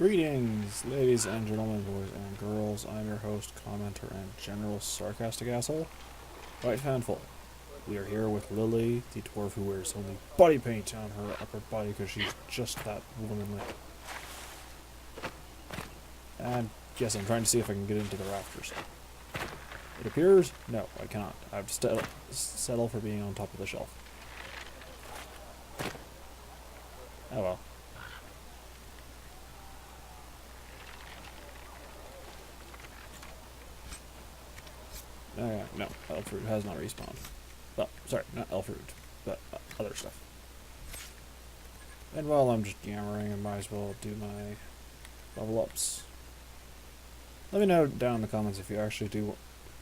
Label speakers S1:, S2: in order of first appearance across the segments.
S1: Greetings, ladies and gentlemen, boys and girls. I'm your host, commenter, and general sarcastic asshole, White Fanful. We are here with Lily, the dwarf who wears only body paint on her upper body because she's just that womanly. And yes, I'm trying to see if I can get into the rafters. It appears, no, I cannot. I have to settle for being on top of the shelf. Oh well. No, Elfroot has not respawned. Well, sorry, not Elfroot, but other stuff. And while I'm just yammering, I might as well do my level ups. Let me know down in the comments if you actually do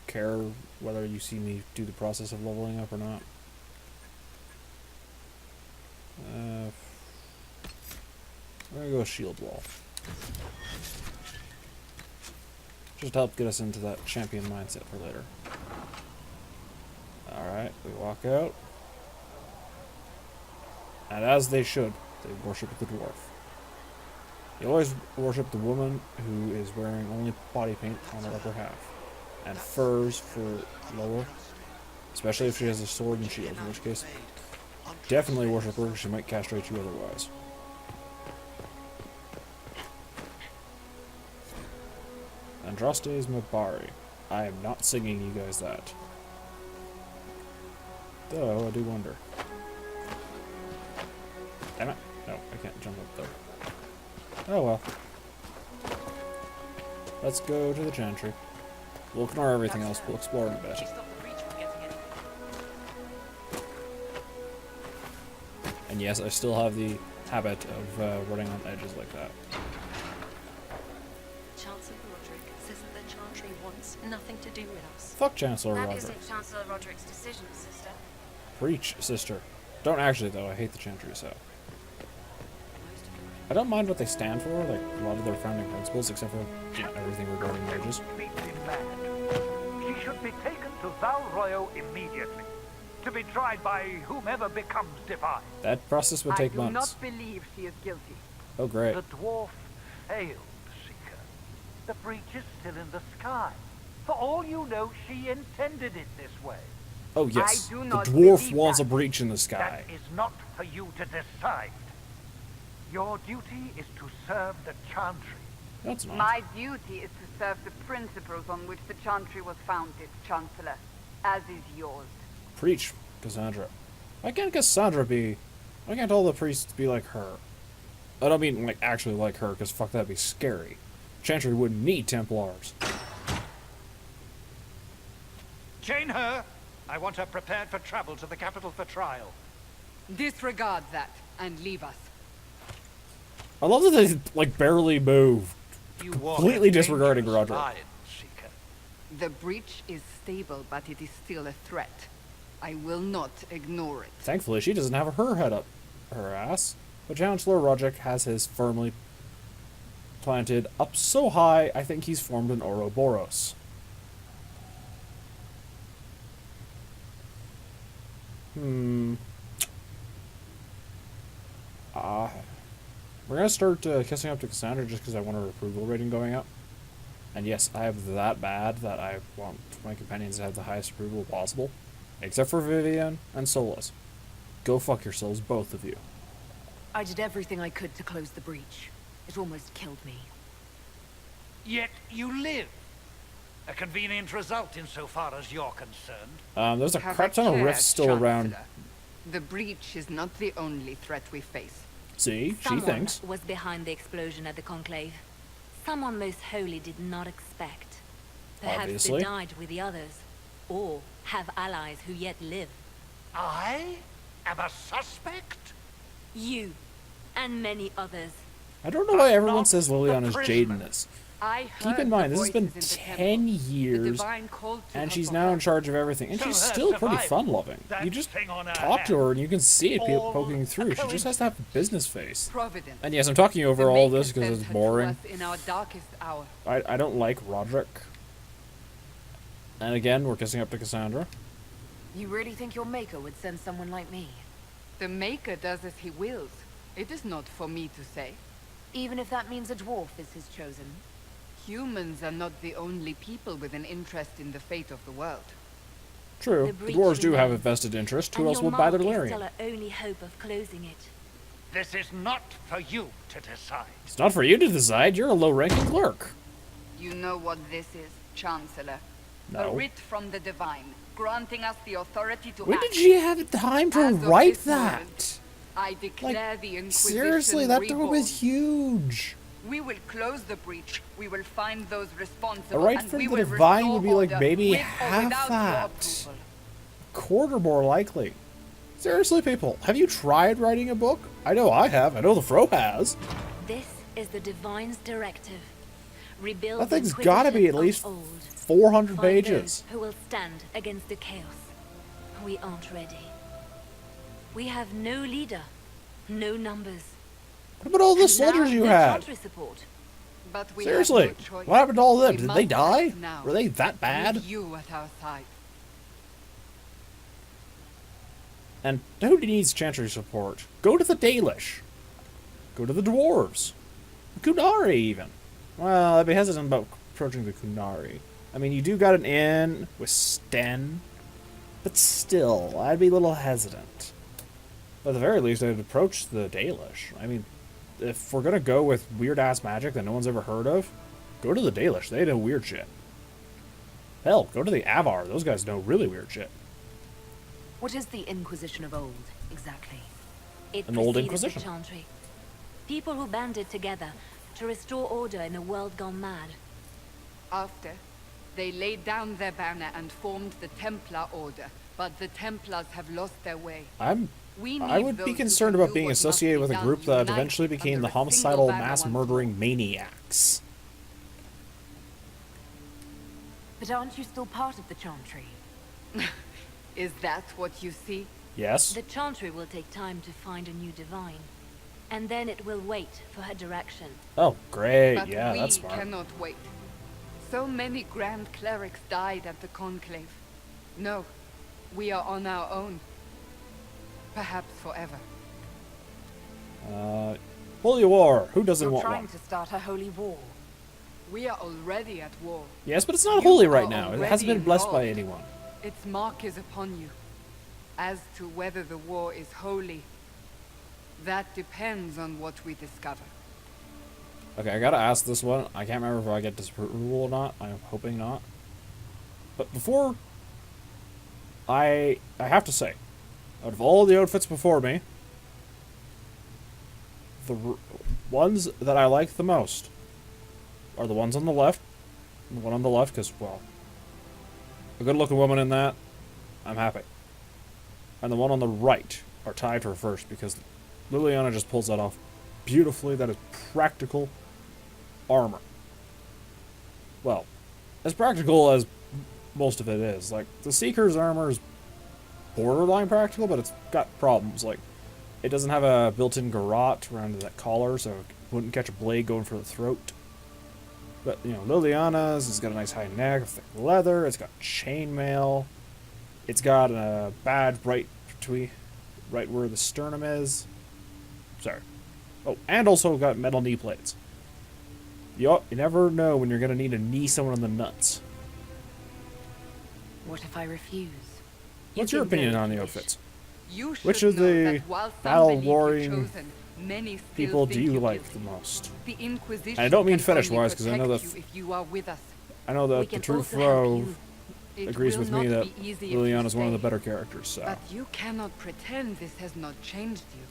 S1: care whether you see me do the process of leveling up or not. We're gonna go shield wall. Just to help get us into that champion mindset for later. Alright, we walk out. And as they should, they worship the dwarf. They always worship the woman who is wearing only body paint on her upper half. And furs for lower. Especially if she has a sword and shield, in which case, definitely worship her because she might castrate you otherwise. Andraste's Mabari. I am not singing you guys that. Though, I do wonder. Damn it. No, I can't jump up there. Oh well. Let's go to the chantry. We'll ignore everything else. We'll explore in a bit. And yes, I still have the habit of running on edges like that.
S2: Nothing to do with us.
S1: Fuck Chancellor
S3: That
S1: Roderick.
S3: isn't Chancellor Roderick's decision, sister.
S1: Preach, sister. Don't actually, though. I hate the Chantry, so. I don't mind what they stand for, like a lot of their founding principles, except for everything regarding marriages.
S4: She should be taken to Val Royo immediately, to be tried by whomever becomes divine.
S1: That process would take
S5: I do
S1: months.
S5: not believe she is guilty.
S1: Oh, great.
S4: The dwarf failed, Seeker. The breach is still in the sky. For all you know, she intended it this way.
S1: Oh, yes.
S5: I do
S1: The
S5: not
S1: dwarf
S5: believe
S1: wants a
S5: that.
S1: breach in the sky.
S4: That is not for you to decide. Your duty is to serve the Chantry.
S1: That's not.
S5: My duty is to serve the principles on which the Chantry was founded, Chancellor, as is yours.
S1: Preach, Cassandra. Why can't Cassandra be... Why can't all the priests be like her? I don't mean, like, actually like her, because fuck, that'd be scary. Chantry wouldn't need Templars.
S4: Chain her. I want her prepared for travel to the capital for trial.
S5: Disregard that and leave us.
S1: I love that they, like, barely move.
S4: You walk
S1: Completely
S4: a
S1: disregarding
S4: dangerous
S1: Roderick.
S4: line, Seeker.
S5: The breach is stable, but it is still a threat. I will not ignore it.
S1: Thankfully, she doesn't have her head up her ass. But Chancellor Roderick has his firmly planted up so high, I think he's formed an Ouroboros. We're gonna start kissing up to Cassandra just because I want her approval rating going up. And yes, I have that bad that I want my companions to have the highest approval possible. Except for Vivian and Solus. Go fuck yourselves, both of you.
S2: I did everything I could to close the breach. It almost killed me.
S4: Yet you live. A convenient result insofar as you're concerned.
S1: There's a
S5: Have
S1: crap ton of
S5: care,
S1: rifts still
S5: Chancellor.
S1: around.
S5: The breach is not the only threat we face.
S1: See, she
S3: Someone
S1: thinks.
S3: was behind the explosion at the Conclave. Someone most holy did not expect. Perhaps
S1: Obviously.
S3: they died with the others. Or have allies who yet live.
S4: I am a suspect?
S3: You. And many others.
S1: I don't know why everyone
S4: Not
S1: says Liliana is
S4: the
S1: Jade in this.
S5: I
S1: Keep
S5: heard
S1: in mind,
S5: the
S1: this has been
S5: voices in the
S1: 10
S5: temple. The
S1: years,
S5: divine called to
S1: and
S5: her
S1: she's
S5: for
S1: now in
S5: help.
S1: charge of everything. And
S4: So
S1: she's
S4: her
S1: still pretty
S4: survival,
S1: fun-loving.
S4: that
S1: You just
S4: thing on her
S1: talk to
S4: hand.
S1: her, and you can see it
S4: All
S1: poking through.
S4: a
S1: She just has to have a business face.
S5: Providence.
S1: And yes, I'm talking over
S5: The
S1: all
S5: Maker
S1: this because
S5: sent
S1: it's
S5: her to
S1: boring.
S5: us in our darkest hour.
S1: I don't like Roderick. And again, we're kissing up to Cassandra.
S2: You really think your maker would send someone like me?
S5: The Maker does as he wills. It is not for me to say.
S2: Even if that means a dwarf is his chosen.
S5: Humans are not the only people with an interest in the fate of the world.
S1: True,
S3: The
S1: the
S3: breach
S1: dwarves do have a
S3: remains,
S1: vested interest. Who
S3: and
S1: else
S3: your
S1: would buy their
S3: mark is
S1: Valerian?
S3: still our only hope of closing it.
S4: This is not for you to decide.
S1: It's not for you to decide. You're a low-ranking clerk.
S5: You know what this is, Chancellor?
S1: No.
S5: A writ from the Divine, granting us the authority to
S1: When
S5: act.
S1: did she have time to
S5: As of
S1: write
S5: this
S1: that?
S5: moment, I declare the Inquisition
S1: Seriously, that door
S5: reborn.
S1: was huge.
S5: We will close the breach. We will find those responsible.
S1: A right
S5: and
S1: from
S5: we
S1: the
S5: will
S1: Divine
S5: restore
S1: would be like
S5: order
S1: maybe
S5: with or
S1: half
S5: without
S1: that.
S5: your approval.
S1: Quarter more likely. Seriously, people, have you tried writing a book? I know I have. I know the Fro has.
S3: This is the Divine's directive. Rebuild
S1: That
S3: the
S1: thing's gotta be at
S3: Inquisition
S1: least
S3: of old.
S1: 400
S3: Find
S1: pages.
S3: those who will stand against the chaos. We aren't ready. We have no leader, no numbers.
S1: What about all the
S3: And
S1: soldiers
S3: now
S1: you
S3: no
S1: had?
S3: country support.
S5: But we
S1: Seriously,
S5: have no choice.
S1: what happened to all of them?
S5: We
S1: Did they
S5: must
S1: die?
S5: act now.
S1: Were they that bad?
S5: With you at our side.
S1: And who needs Chantry support? Go to the Dalish. Go to the Dwarves. The Kunari, even. Well, I'd be hesitant about approaching the Kunari. I mean, you do got an inn with Sten, but still, I'd be a little hesitant. But at the very least, I'd approach the Dalish. I mean, if we're gonna go with weird-ass magic that no one's ever heard of, go to the Dalish. They know weird shit. Hell, go to the Avar. Those guys know really weird shit.
S2: What is the Inquisition of old, exactly?
S3: It
S1: An old
S3: preceded
S1: Inquisition.
S3: the Chantry. People who banded together to restore order in a world gone mad.
S5: After, they laid down their banner and formed the Templar Order. But the Templars have lost their way.
S1: I
S5: We
S1: would
S5: need
S1: be
S5: those who
S1: concerned
S5: can
S1: about
S5: do
S1: being
S5: what must
S1: associated
S5: be
S1: with a
S5: done,
S1: group that
S5: united
S1: eventually became the
S5: under a single
S1: homicidal
S5: banner
S1: mass
S5: once
S1: murdering
S5: more.
S1: maniacs.
S2: But aren't you still part of the Chantry?
S5: Is that what you see?
S1: Yes?
S3: The Chantry will take time to find a new divine. And then it will wait for her direction.
S1: Oh, great.
S5: But
S1: Yeah,
S5: we
S1: that's smart.
S5: cannot wait. So many Grand Clerics died at the Conclave. No, we are on our own. Perhaps forever.
S1: Holy war. Who doesn't
S2: You're
S1: want
S2: trying
S1: one?
S2: to start a holy war.
S5: We are already at war.
S1: Yes, but it's not
S5: You
S1: holy
S5: are
S1: right now. It hasn't
S5: already
S1: been blessed by
S5: involved.
S1: anyone.
S5: Its mark is upon you. As to whether the war is holy, that depends on what we discover.
S1: Okay, I gotta ask this one. I can't remember if I get disapproval or not. I'm hoping not. But before... I have to say, out of all the outfits before me, the ones that I like the most are the ones on the left. The one on the left, because, well, a good-looking woman in that, I'm happy. And the one on the right are tied for first, because Liliana just pulls that off beautifully. That is practical armor. Well, as practical as most of it is. Like, the Seeker's armor is borderline practical, but it's got problems. Like, it doesn't have a built-in garrote around that collar, so it wouldn't catch a blade going for the throat. But, you know, Liliana's has got a nice high neck, thick leather, it's got chainmail, it's got a badge right where the sternum is. Sorry. Oh, and also got metal knee plates. You never know when you're going to need to knee someone in the nuts.
S2: What if I refuse?
S1: What's
S3: You've
S1: your
S3: been
S1: opinion
S3: very
S1: on the
S3: foolish.
S1: outfits?
S5: You should
S1: Which of
S5: know
S1: the
S5: that while some
S1: battle
S5: believe you
S1: warring
S5: chosen, many still
S1: people do
S5: think
S1: you like
S5: guilty.
S1: the most?
S5: The Inquisition
S1: And I don't mean
S5: can
S1: fetish-wise,
S5: only
S1: 'cause I know
S5: protect
S1: that
S5: you if you are with us.
S1: I know
S3: We
S1: that the
S3: can
S1: true
S3: also help
S1: Fro
S3: you.
S5: It
S1: agrees
S5: will
S1: with me
S5: not
S1: that
S5: be easy if you
S1: Liliana's one of the
S5: stay.
S1: better characters, so...
S5: But you cannot pretend this has not changed you.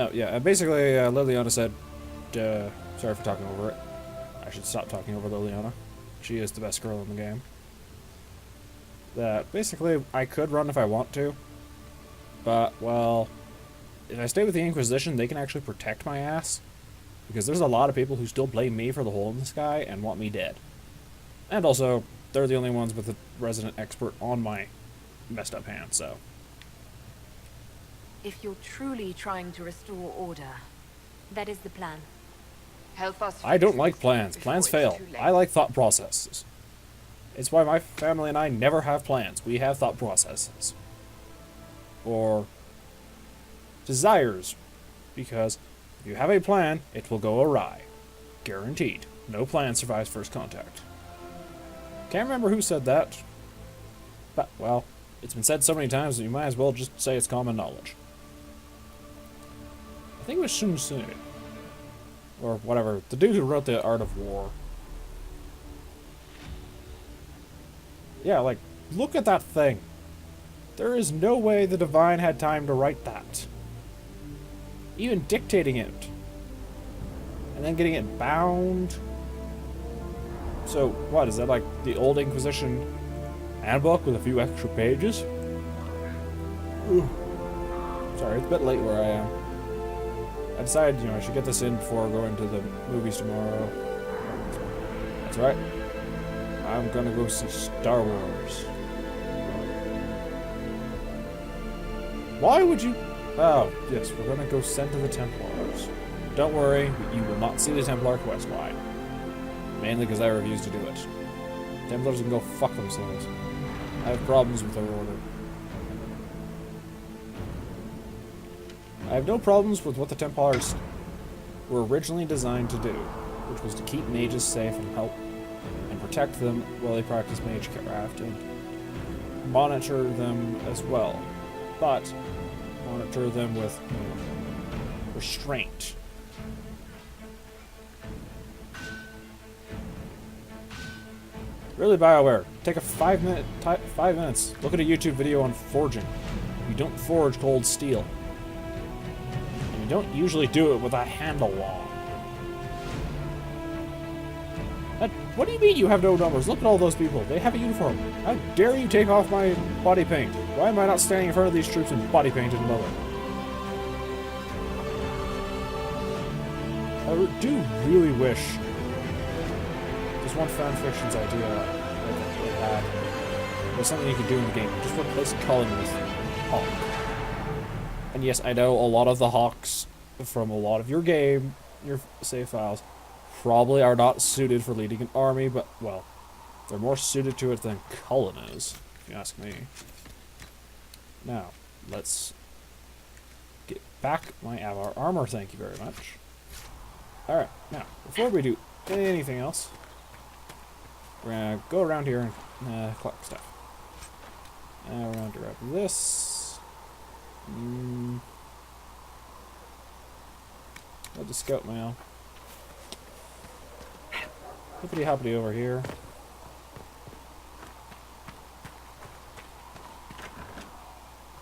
S1: Oh, yeah, basically, Liliana said, sorry for talking over it. I should stop talking over Liliana. She is the best girl in the game. That, basically, I could run if I want to. But, well, if I stay with the Inquisition, they can actually protect my ass. Because there's a lot of people who still blame me for the hole in the sky and want me dead. And also, they're the only ones with a resident expert on my messed up hand, so...
S2: If you're truly trying to restore order,
S3: That is the plan.
S5: Help us.
S1: I don't
S5: fix
S1: like
S5: this
S1: plans.
S5: before
S1: Plans
S5: it's
S1: fail.
S5: too late.
S1: I like thought processes. It's why my family and I never have plans. We have thought processes. Or desires, because if you have a plan, it will go awry. Guaranteed. No plan survives first contact. Can't remember who said that, but, well, it's been said so many times that you might as well just say it's common knowledge. I think it was Sun Tzu, or whatever, the dude who wrote The Art of War. Yeah, like, look at that thing. There is no way the Divine had time to write that. Even dictating it. And then getting it bound. So, what, is that like the old Inquisition handbook with a few extra pages? Ooh. Sorry, it's a bit late where I am. I decided, I should get this in before going to the movies tomorrow. That's right. I'm gonna go see Star Wars. Why would you... Oh, yes, we're gonna go send to the Templars. Don't worry, you will not see the Templar quest line. Mainly because I refuse to do it. Templars can go fuck themselves. I have problems with their order. I have no problems with what the Templars were originally designed to do, which was to keep mages safe and help and protect them while they practice magecraft and monitor them as well. But monitor them with restraint. Really, Bioware, take a 5 minutes. Look at a YouTube video on forging. You don't forge cold steel. And you don't usually do it with a handle wall. What do you mean you have no numbers? Look at all those people. They have a uniform. How dare you take off my body paint? Why am I not standing in front of these troops in body painted leather? I do really wish there's one fanfiction's idea that it had. There's something you could do in the game. Just replace Cullen with Hawk. And yes, I know a lot of the Hawks from a lot of your game, your save files, probably are not suited for leading an army, but, well, they're more suited to it than Cullen is, if you ask me. Now, let's get back my armor, thank you very much. Alright, now, before we do anything else, we're gonna go around here and collect stuff. Now we're gonna grab this. Let the scout mail. Hippity hoppity over here.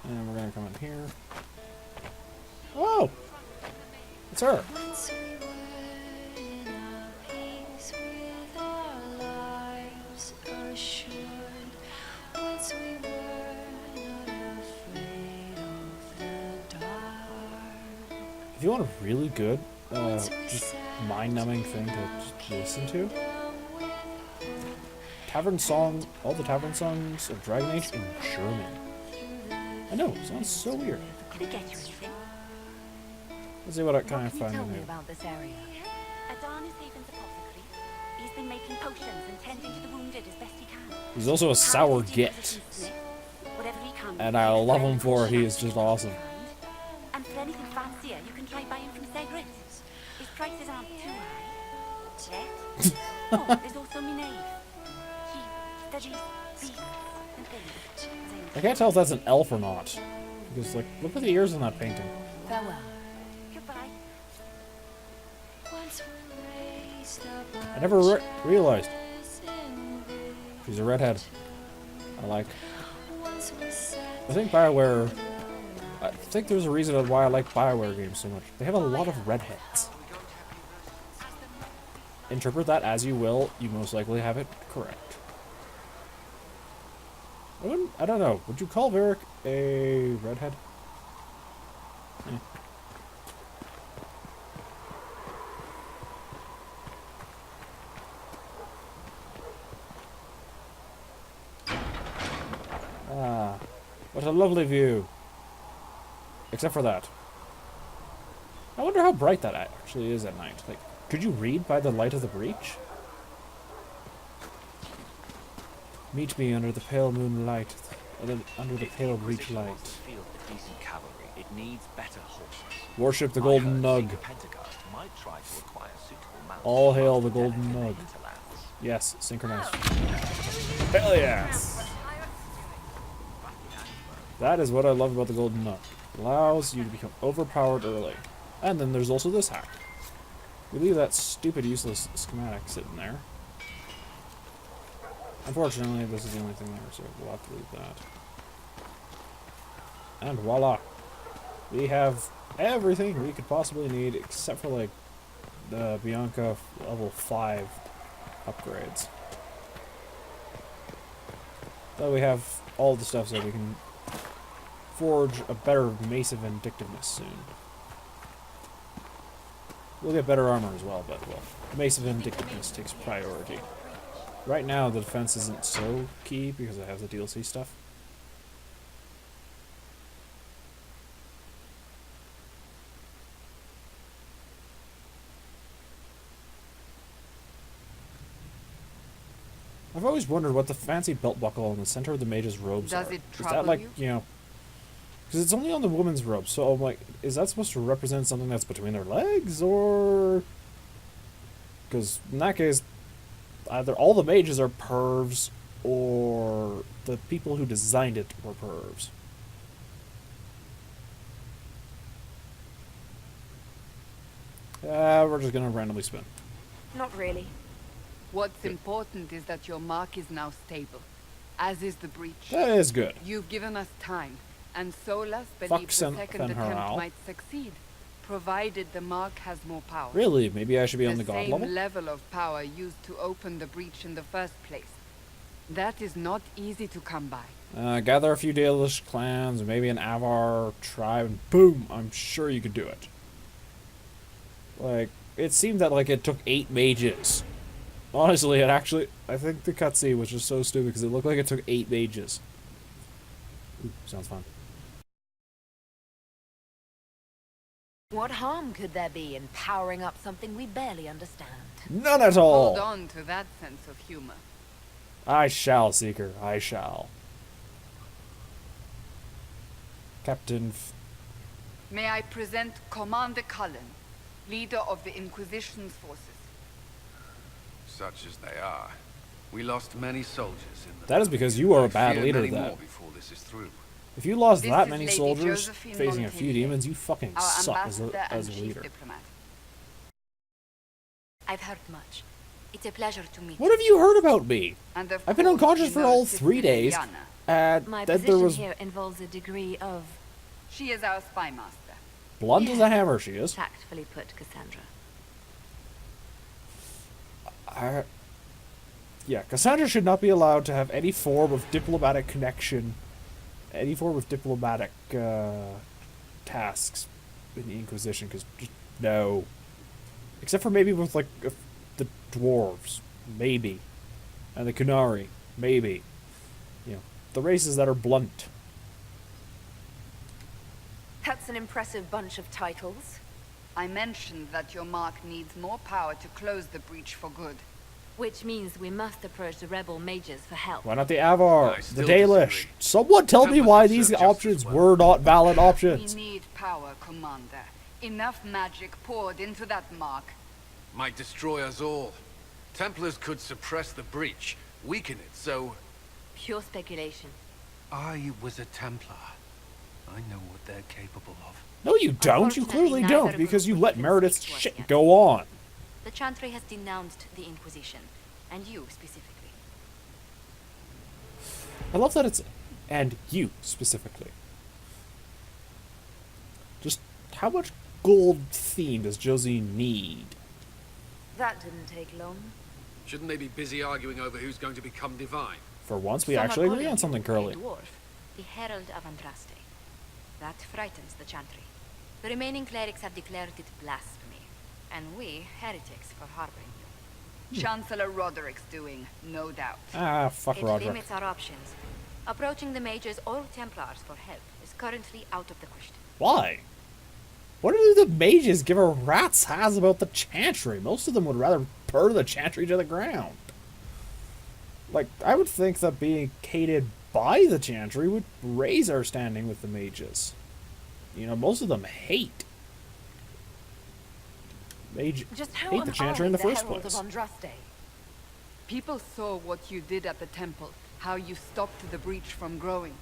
S1: And we're gonna come in here. Oh! It's her! If you want a really good, just mind-numbing thing to just listen to, Tavern Song, all the Tavern Songs of Dragon Age in German. I know, it sounds so weird.
S2: Can I get you anything?
S1: Let's see what I kind of
S2: What can
S1: find
S2: you tell
S1: in
S2: me
S1: here.
S2: about this area?
S3: Adan is Haven's apothecary. He's been making potions and tending to the wounded as best he can.
S1: He's also a sour git,
S3: Whatever he can.
S1: and I love him for it. He is just awesome.
S3: And for anything fancier, you can try buying from Segret. His prices aren't too high. Yet. Oh, there's also Minave. He studies beasts and things.
S1: I can't tell if that's an elf or not. Because, like, look at the ears on that painting.
S2: Farewell.
S3: Goodbye.
S1: I never realized. She's a redhead. I like. I think Bioware... I think there's a reason why I like Bioware games so much. They have a lot of redheads. Interpret that as you will, you most likely have it correct. I don't know. Would you call Varric a redhead? Ah, what a lovely view. Except for that. I wonder how bright that actually is at night. Like, could you read by the light of the breach? Meet me under the pale moonlight, under the pale breach light.
S6: Field of decent cavalry It needs better horses.
S1: Worship the
S6: I
S1: golden
S6: heard
S1: nug.
S6: Seeker Pentecost might try to acquire suitable mounts
S1: All
S6: from
S1: hail the
S6: Master
S1: golden
S6: Tenet in the
S1: nug.
S6: hinterlands.
S1: Yes, synchronized. Hell yes! That is what I love about the golden nug. It allows you to become overpowered early. And then there's also this hack. We leave that stupid useless schematic sitting there. Unfortunately, this is the only thing there, so we'll have to leave that. And voila! We have everything we could possibly need except for like the Bianca level 5 upgrades. So we have all the stuff so we can forge a better Mace of Vindictiveness soon. We'll get better armor as well, but well, Mace of Vindictiveness takes priority. Right now the defense isn't so key because I have the DLC stuff. I've always wondered what the fancy belt buckle in the center of the mage's robes
S5: Does
S1: are.
S5: it
S1: Is that
S5: trouble
S1: like,
S5: you?
S1: you know, because it's only on the woman's robe, so I'm like, is that supposed to represent something that's between their legs, or... Because in that case, either all the mages are pervs, or the people who designed it were pervs. We're just gonna randomly spin.
S2: Not really.
S5: What's important is that your mark is now stable, as is the breach.
S1: That is good.
S5: You've given us time, and Solas
S1: Fuck
S5: believes the
S1: Sen-
S5: second
S1: Fenharal.
S5: attempt might succeed, provided the mark has more power.
S1: Really? Maybe I should be on the god
S5: same
S1: level?
S5: level of power used to open the breach in the first place. That is not easy to come by.
S1: Gather a few Dalish clans, maybe an Avar tribe, and boom! I'm sure you could do it. Like, it seemed that like it took 8 mages. Honestly, it actually... I think the cutscene was just so stupid because it looked like it took 8 mages. Ooh, sounds fun.
S2: What harm could there be in powering up something we barely understand?
S1: None at all!
S5: Hold on to that sense of humor.
S1: I shall, Seeker. I shall. Captain...
S5: May I present Commander Cullen, leader of the Inquisition's forces.
S7: Such as they are. We lost many soldiers in the
S1: That is because you are a bad
S7: fear
S1: leader,
S7: many
S1: then.
S7: more before this is through.
S1: If you lost
S5: This
S1: that
S5: is
S1: many
S5: Lady
S1: soldiers
S5: Josephine
S1: facing a few
S5: Montpellier,
S1: demons, you fucking
S5: Our
S1: suck as
S5: ambassador
S1: a
S5: and chief
S1: leader.
S5: diplomat.
S3: I've heard much. It's a pleasure to meet
S1: What have you heard about me?
S5: And of
S1: I've been
S5: course,
S1: unconscious
S5: you
S1: for
S5: know
S1: all
S5: Sister
S1: 3 days,
S5: Liliana.
S1: and
S2: My
S1: then
S2: position
S1: there was...
S2: here involves a degree of...
S5: She is our spy master.
S1: Blunt as a hammer, she is.
S2: Tactfully put, Cassandra.
S1: Yeah, Cassandra should not be allowed to have any form of diplomatic connection, any form of diplomatic tasks in the Inquisition, because just no. Except for maybe with, like, the dwarves, maybe. And the Kunari, maybe. You know, the races that are blunt.
S2: That's an impressive bunch of titles.
S5: I mentioned that your mark needs more power to close the breach for good.
S2: Which means we must approach the rebel mages for help.
S1: Why not the Avar,
S7: I
S1: the
S7: still
S1: Dalish?
S7: disagree.
S1: Someone tell me
S7: Templars
S1: why
S7: have
S1: these
S7: served just as
S1: options
S7: well.
S1: were not valid
S5: We
S1: options.
S5: need power, Commander. Enough magic poured into that mark.
S7: Might destroy us all. Templars could suppress the breach, weaken it, so...
S2: Pure speculation.
S7: I was a Templar. I know what they're capable of.
S1: No, you don't. You
S3: Unfortunately,
S1: clearly
S3: neither
S1: don't,
S3: group
S1: because you
S3: would
S1: let
S3: concede
S1: Meredith's
S3: to us
S1: shit
S3: yet.
S1: go on.
S3: The Chantry has denounced the Inquisition, and you specifically.
S1: I love that it's... and you, specifically. Just how much gold theme does Josie need?
S2: That didn't take long.
S7: Shouldn't they be busy arguing over who's going to become divine?
S1: For once, we
S3: Some are
S1: actually agree
S3: calling
S1: on
S3: you
S1: something
S3: a
S1: curly.
S3: dwarf, the Herald of Andraste. That frightens the Chantry. The remaining clerics have declared it blasphemy, and we, heretics, for harboring you.
S5: Chancellor Roderick's doing, no doubt.
S1: Ah, fuck
S3: It
S1: Roderick.
S3: limits our options. Approaching the mages or Templars for help is currently out of the question.
S1: Why? What do the mages give a rat's ass about the Chantry? Most of them would rather burn the Chantry to the ground. Like, I would think that being hated by the Chantry would raise our standing with the mages. you know, most of them hate. They
S2: Just how
S1: hate
S2: am
S1: the Chantry in
S2: I
S1: the first
S2: herald
S1: place.
S2: of Andraste?
S5: People saw what you did at the temple, how you stopped the breach from growing.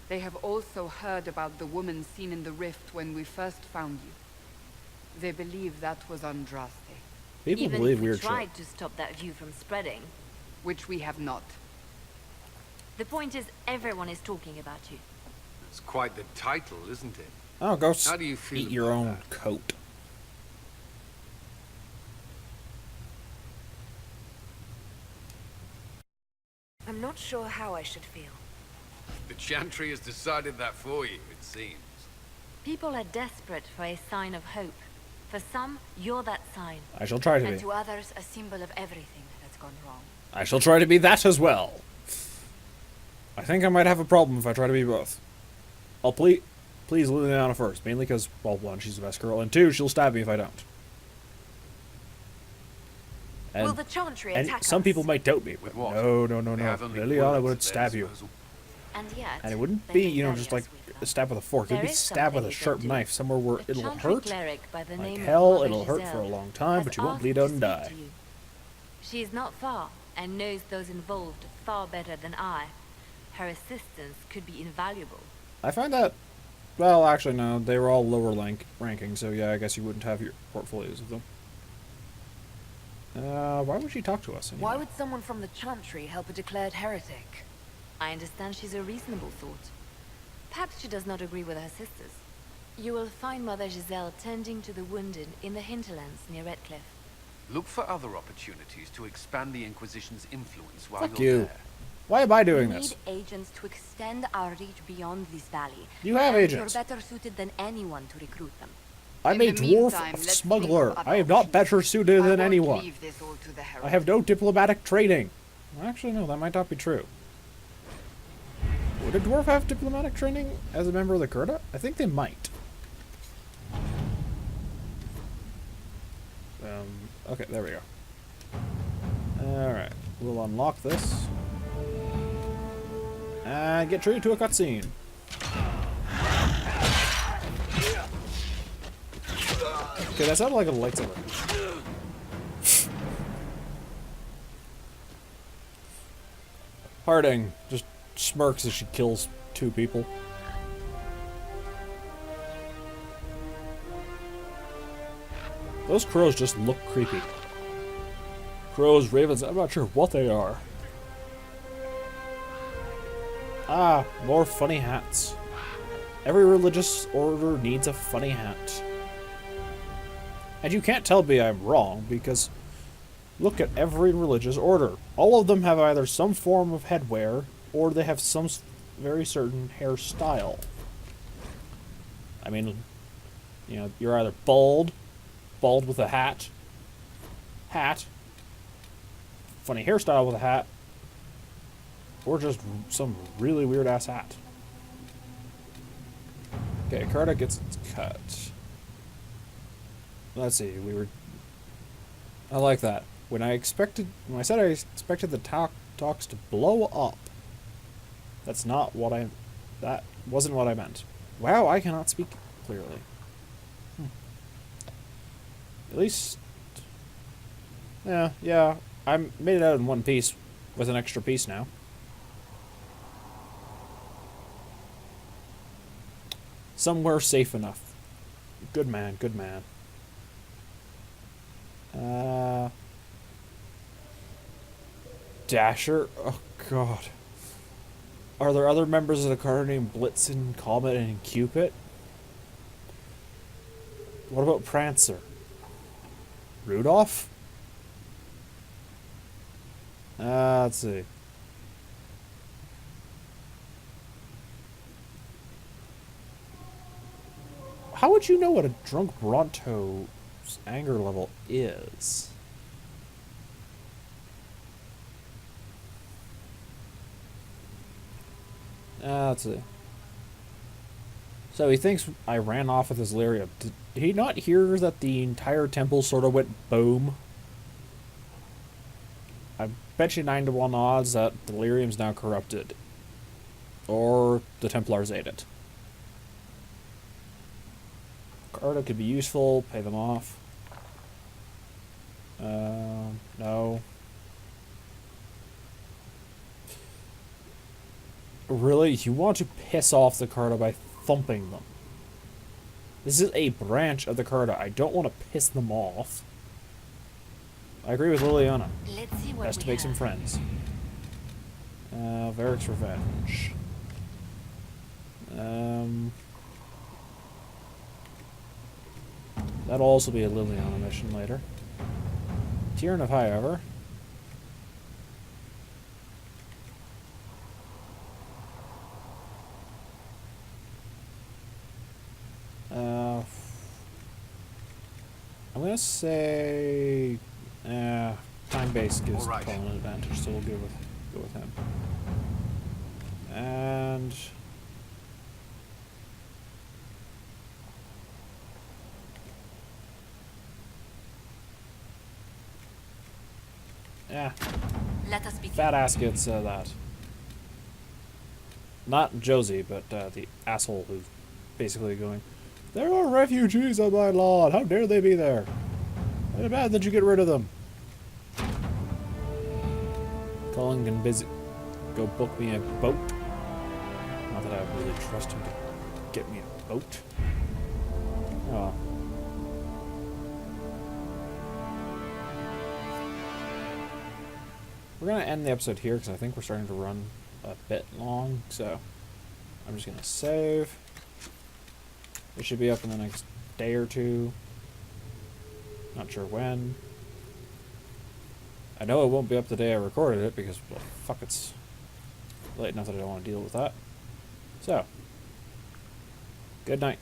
S5: They have also heard about the woman seen in the rift when we first found you. They believe that was Andraste,
S1: People
S2: Even
S1: believe
S2: if we
S1: weird
S2: tried
S1: shit.
S2: to stop that view from spreading.
S5: which we have not.
S3: The point is, everyone is talking about you.
S7: It's quite the title, isn't it?
S1: Oh, go
S7: How do you feel
S1: eat your
S7: about
S1: own
S7: that?
S1: coat.
S2: I'm not sure how I should feel.
S7: The Chantry has decided that for you, it seems.
S3: People are desperate for a sign of hope. For some, you're that sign.
S1: I shall try to
S3: And
S1: be.
S3: to others, a symbol of everything that's gone wrong.
S1: I shall try to be that as well. I think I might have a problem if I try to be both. I'll please Liliana first, mainly because, well, one, she's the best girl, and two, she'll stab me if I don't. And,
S2: Will the Chantry
S1: and
S2: attack
S1: some
S2: us?
S1: people might doubt me, but
S7: With what?
S1: no.
S7: They have only
S1: Liliana
S7: words
S1: would
S7: at their
S1: stab you.
S7: disposal.
S3: And yet,
S1: And it wouldn't
S3: they
S1: be,
S3: can
S1: you know,
S3: bury
S1: just
S3: us
S1: like
S3: with
S1: a
S3: them.
S1: stab with a fork. It'd
S2: There
S1: be
S2: is
S1: stab with
S2: something
S1: a
S2: you
S1: sharp
S2: don't do.
S1: knife somewhere where
S3: A
S1: it'll
S3: Chantry
S1: hurt.
S3: cleric by the
S1: Like
S3: name
S1: hell,
S3: of
S1: it'll hurt
S3: Giselle
S1: for a long time,
S3: has
S1: but you won't
S3: asked
S1: bleed
S3: to
S1: out and
S3: speak
S1: die.
S3: to you. She is not far, and knows those involved far better than I. Her assistance could be invaluable.
S1: I find that, well, actually, no, they were all lower ranking, so yeah, I guess you wouldn't have your portfolios of them. Why would she talk to us anyway?
S2: Why would someone from the Chantry help a declared heretic?
S3: I understand she's a reasonable thought. Perhaps she does not agree with her sisters. You will find Mother Giselle tending to the wounded in the hinterlands near Redcliffe.
S7: Look for other opportunities to expand the Inquisition's influence while
S1: Fuck
S7: you're
S1: you.
S7: there.
S1: Why am I
S3: We
S1: doing
S3: need
S1: this?
S3: agents to extend our reach beyond this valley.
S1: You have
S3: and
S1: agents.
S3: You're better suited than anyone to recruit them.
S1: I'm
S5: In
S1: a
S5: the
S1: dwarf
S5: meantime, let's
S1: smuggler.
S5: think of
S1: I am
S5: other
S1: not
S5: options.
S1: better suited
S5: I
S1: than
S5: won't
S1: anyone.
S5: leave this all to the
S1: I
S5: Herald.
S1: have no diplomatic training. Actually, no, that might not be true. Would a dwarf have diplomatic training as a member of the Kurta? I think they might. Okay, there we go. Alright, we'll unlock this. And get treated to a cutscene. Okay, that sounded like a lightsaber. Harding just smirks as she kills two people. Those crows just look creepy. Crows, ravens, I'm not sure what they are. Ah, more funny hats. Every religious order needs a funny hat. And you can't tell me I'm wrong, because look at every religious order. All of them have either some form of headwear, or they have some very certain hairstyle. I mean, you know, you're either bald with a hat, funny hairstyle with a hat, or just some really weird ass hat. Okay, Carta gets its cut. Let's see, I like that. When I said I expected the talks to blow up, that wasn't what I meant. Wow, I cannot speak clearly. At least, yeah, I made it out in one piece with an extra piece now. Somewhere safe enough. Good man, good man. Dasher? Oh, God. Are there other members of the Carter named Blitzen, Comet, and Cupid? What about Prancer? Rudolph? Let's see. How would you know what a drunk Bronto's anger level is? Let's see. So he thinks I ran off with his lyrium. Did he not hear that the entire temple sort of went boom? I bet you 9 to 1 odds that Delirium's now corrupted. Or the Templars ate it. Carta could be useful. Pay them off. No. Really? You want to piss off the Carta by thumping them? This is a branch of the Carta. I don't want to piss them off. I agree with Liliana.
S2: Let's see what
S1: Best to
S2: we
S1: make some
S2: have.
S1: friends. Varric's Revenge. That'll also be a Liliana mission later. Tyrant of However. I'm gonna say time base gives
S7: All right.
S1: Colin an advantage, so we'll go with him. And yeah,
S3: Let us begin.
S1: fat ass gets that. Not Josie, but the asshole who's basically going, "There are refugees on my lawn. How dare they be there? It's bad that you get rid of them." Colin can go book me a boat. Not that I really trust him to get me a boat. Oh. We're going to end the episode here because I think we're starting to run a bit long. So I'm just going to save. It should be up in the next day or two. Not sure when. I know it won't be up the day I recorded it because, well, fuck, it's late enough that I don't want to deal with that. So, good night.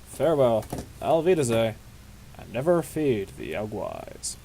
S1: Farewell. Auf Wiedersehen. And never feed the Alguais.